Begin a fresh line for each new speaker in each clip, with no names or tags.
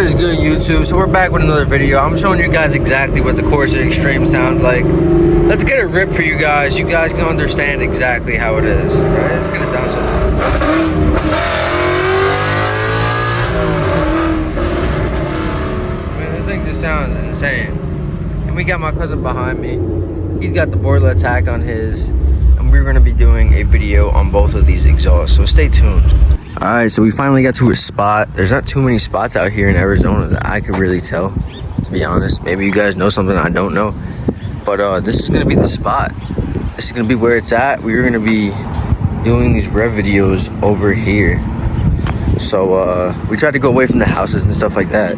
is good, YouTube? So we're back with another video. I'm showing you guys exactly what the Corsa Extreme sounds like. Let's get it ripped for you guys. You guys can understand exactly how it is. All right, let's get it down to man, I think this sounds insane. And we got my cousin behind me. He's got the BORLA Attack on his, and we're gonna be doing a video on both of these exhausts, so stay tuned. All right, so we finally got to a spot. There's not too many spots out here in Arizona that I could really tell, to be honest. Maybe you guys know something I don't know, but this is gonna be the spot. This is gonna be where it's at. We're gonna be doing these rev videos over here. So we tried to go away from the houses and stuff like that.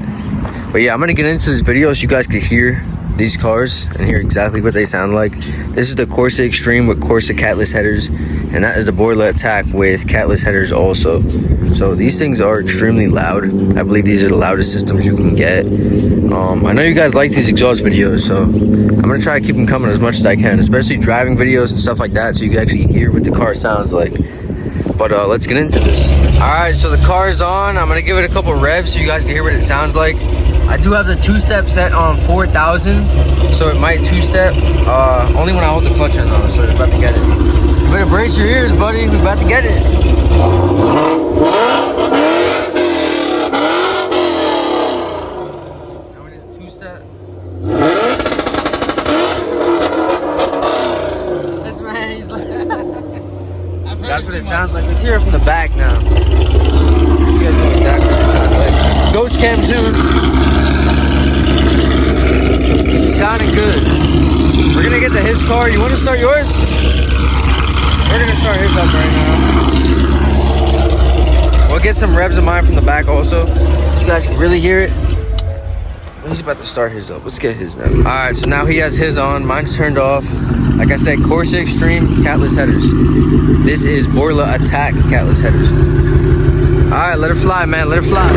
But yeah, I'm gonna get into this video so you guys could hear these cars and hear exactly what they sound like. This is the Corsa Extreme with Corsa catless headers, and that is the BORLA Attack with catless headers also. So these things are extremely loud. I believe these are the loudest systems you can get. I know you guys like these exhaust videos, so I'm gonna try to keep them coming as much as I can, especially driving videos and stuff like that, so you can actually hear what the car sounds like. But let's get into this. All right, so the car is on. I'm gonna give it a couple revs so you guys can hear what it sounds like. I do have the two-step set on 4,000, so it might two-step. Only when I hold the clutch in though, so we're about to get it. You better brace your ears, buddy. We're about to get it. Now we need a two-step. This man, he's like... That's what it sounds like. Let's hear it from the back now. You guys know exactly what it sounds like. Ghost cam tune. Sounding good. We're gonna get to his car. You want to start yours? We're gonna start his up right now. We'll get some revs of mine from the back also, so you guys can really hear it. He's about to start his up. Let's get his now. All right, so now he has his on. Mine's turned off. Like I said, Corsa Extreme catless headers. This is BORLA Attack catless headers. All right, let it fly, man. Let it fly.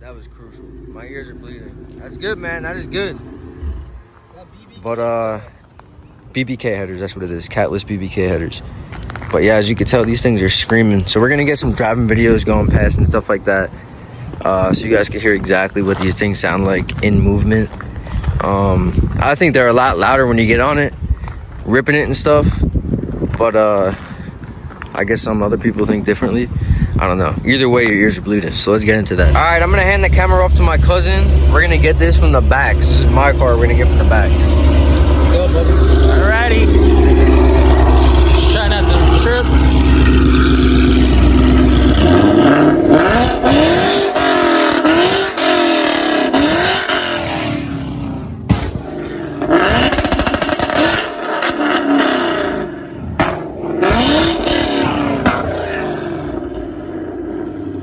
That was crucial. My ears are bleeding. That's good, man. That is good. But BBK headers. That's what it is. Catless BBK headers. But yeah, as you can tell, these things are screaming. So we're gonna get some driving videos going past and stuff like that, so you guys can hear exactly what these things sound like in movement. I think they're a lot louder when you get on it, ripping it and stuff. But I guess some other people think differently. I don't know. Either way, your ears are bleeding. So let's get into that. All right, I'm gonna hand the camera off to my cousin. We're gonna get this from the back. This is my car. We're gonna get from the back.
Alrighty. Just try not to trip.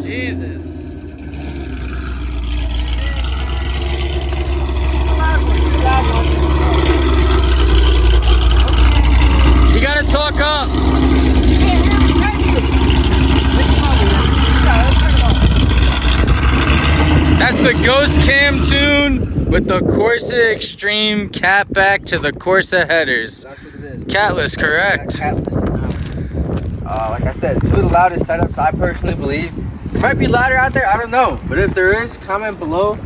Jesus. You gotta talk up. That's the Ghost Cam tune with the Corsa Extreme cat back to the Corsa headers.
That's what it is.
Catless, correct.
Catless. Like I said, two of the loudest setups I personally believe. There might be louder out there, I don't know. But if there is, comment below.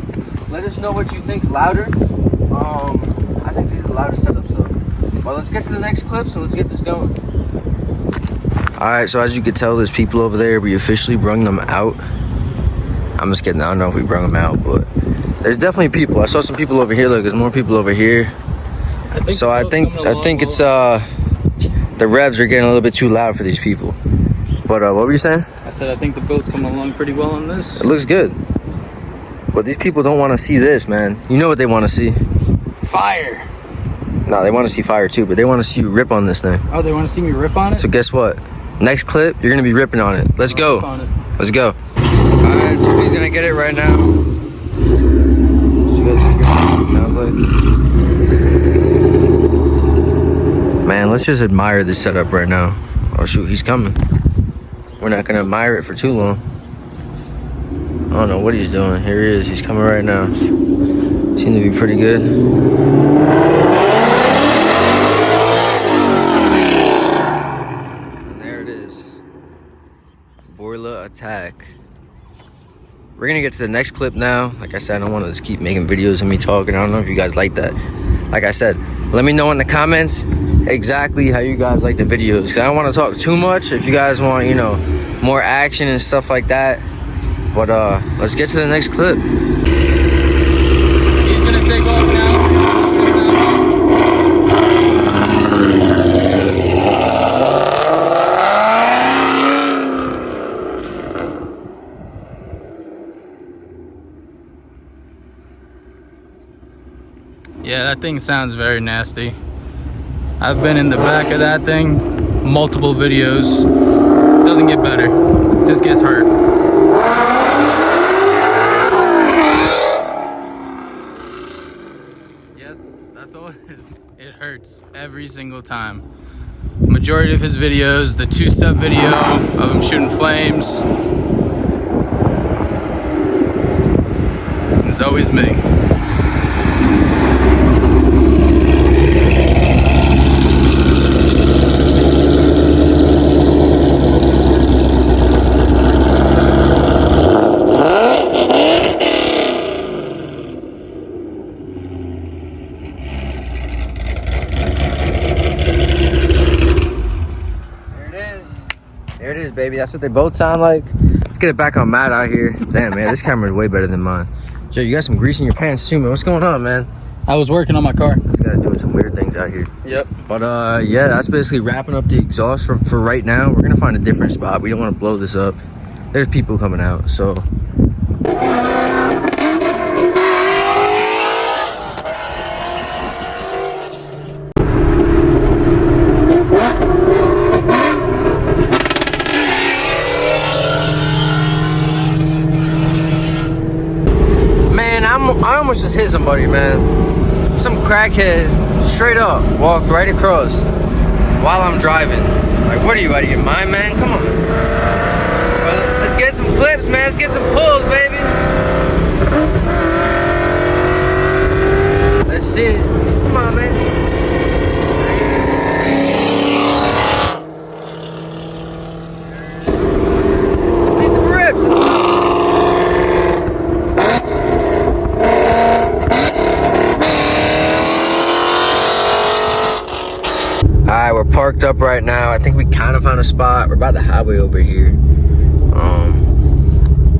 Let us know what you think's louder. I think these are the loudest setups though. Well, let's get to the next clip, so let's get this going. Alright, so as you can tell, there's people over there. We officially brung them out. I'm just kidding, I don't know if we brung them out, but there's definitely people. I saw some people over here. Look, there's more people over here. I think it's the revs are getting a little bit too loud for these people. But what were you saying?
I said I think the boat's coming along pretty well on this.
It looks good. But these people don't want to see this, man. You know what they want to see? Fire. No, they want to see fire too, but they want to see you rip on this thing.
Oh, they want to see me rip on it?
So guess what? Next clip, you're going to be ripping on it. Let's go. Let's go. Alright, so he's going to get it right now. So you guys can hear what it sounds like. Man, let's just admire this setup right now. Oh shoot, he's coming. We're not gonna admire it for too long. I don't know what he's doing. Here he is, he's coming right now. Seems to be pretty good. back. We're gonna get to the next clip now. Like I said, I don't want to just keep making videos of me talking. I don't know if you guys like that. Like I said, let me know in the comments exactly how you guys like the videos. 'Cause I don't want to talk too much. If you guys want, you know, more action and stuff like that. But let's get to the next clip.
He's gonna take off now. Yeah, that thing sounds very nasty. I've been in the back of that thing, multiple videos. Doesn't get better, just gets hurt. Yes, that's all it is. It hurts every single time. Majority of his videos, the two-step video of him shooting flames, it's always me.
There it is, baby. That's what they both sound like. Let's get it back on Matt out here. Damn, man, this camera's way better than mine. Joe, you got some grease in your pants too, man. What's going on, man?
I was working on my car.
This guy's doing some weird things out here.
Yep.
But yeah, that's basically wrapping up the exhaust for right now. We're gonna find a different spot. We don't want to blow this up. There's people coming out, so. I almost just hit somebody, man. Some crackhead, straight up, walked right across while I'm driving. Like, what are you, out of your mind, man? Come on. Well, let's get some clips, man. Let's get some pulls, baby. Let's see it. Come on, man. Let's see some rips. Alright, we're parked up right now. I think we kind of found a spot. We're by the highway over here. I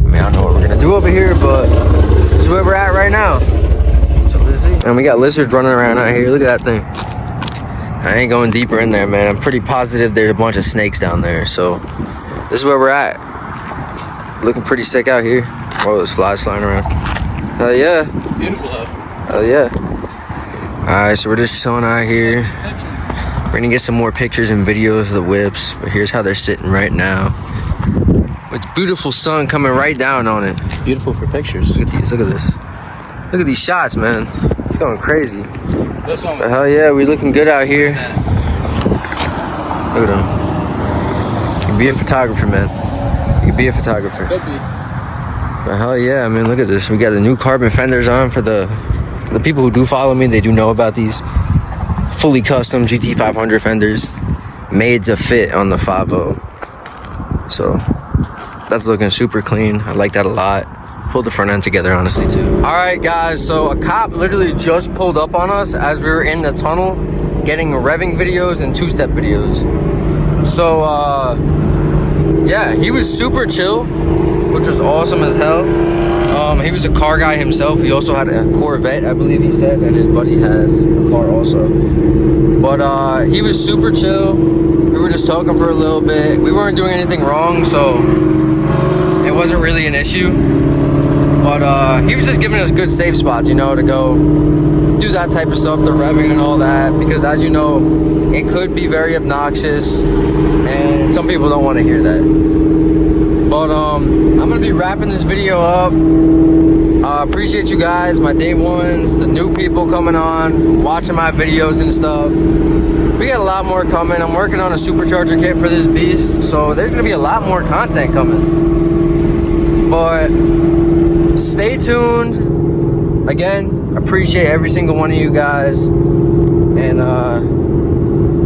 mean, I don't know what we're gonna do over here, but this is where we're at right now. So let's see. And we got lizards running around out here. Look at that thing. I ain't going deeper in there, man. I'm pretty positive there's a bunch of snakes down there. So this is where we're at. Looking pretty sick out here. Oh, there's flies flying around. Hell yeah.
Beautiful though.
Hell yeah. Alright, so we're just chilling out here. We're gonna get some more pictures and videos of the whips, but here's how they're sitting right now. With beautiful sun coming right down on it.
Beautiful for pictures.
Look at these, look at this. Look at these shots, man. It's going crazy.
This one.
But hell yeah, we looking good out here. Look at them. You can be a photographer, man. You can be a photographer.
Could be.
But hell yeah, I mean, look at this. We got the new carbon fenders on for the people who do follow me. They do know about these. Fully custom GT500 fenders, made to fit on the 5.0. So that's looking super clean. I like that a lot. Pulled the front end together, honestly, too. All right, guys, so a cop literally just pulled up on us as we were in the tunnel getting revving videos and two-step videos. So yeah, he was super chill, which was awesome as hell. He was a car guy himself. He also had a Corvette, I believe he said, and his buddy has a car also. But he was super chill. We were just talking for a little bit. We weren't doing anything wrong, so it wasn't really an issue. But he was just giving us good safe spots, you know, to go do that type of stuff, the revving and all that, because as you know, it could be very obnoxious, and some people don't want to hear that. But I'm gonna be wrapping this video up. Appreciate you guys, my day ones, the new people coming on, watching my videos and stuff. We got a lot more coming. I'm working on a supercharger kit for this beast, so there's gonna be a lot more content coming. But stay tuned. Again, appreciate every single one of you guys, and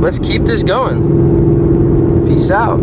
let's keep this going. Peace out.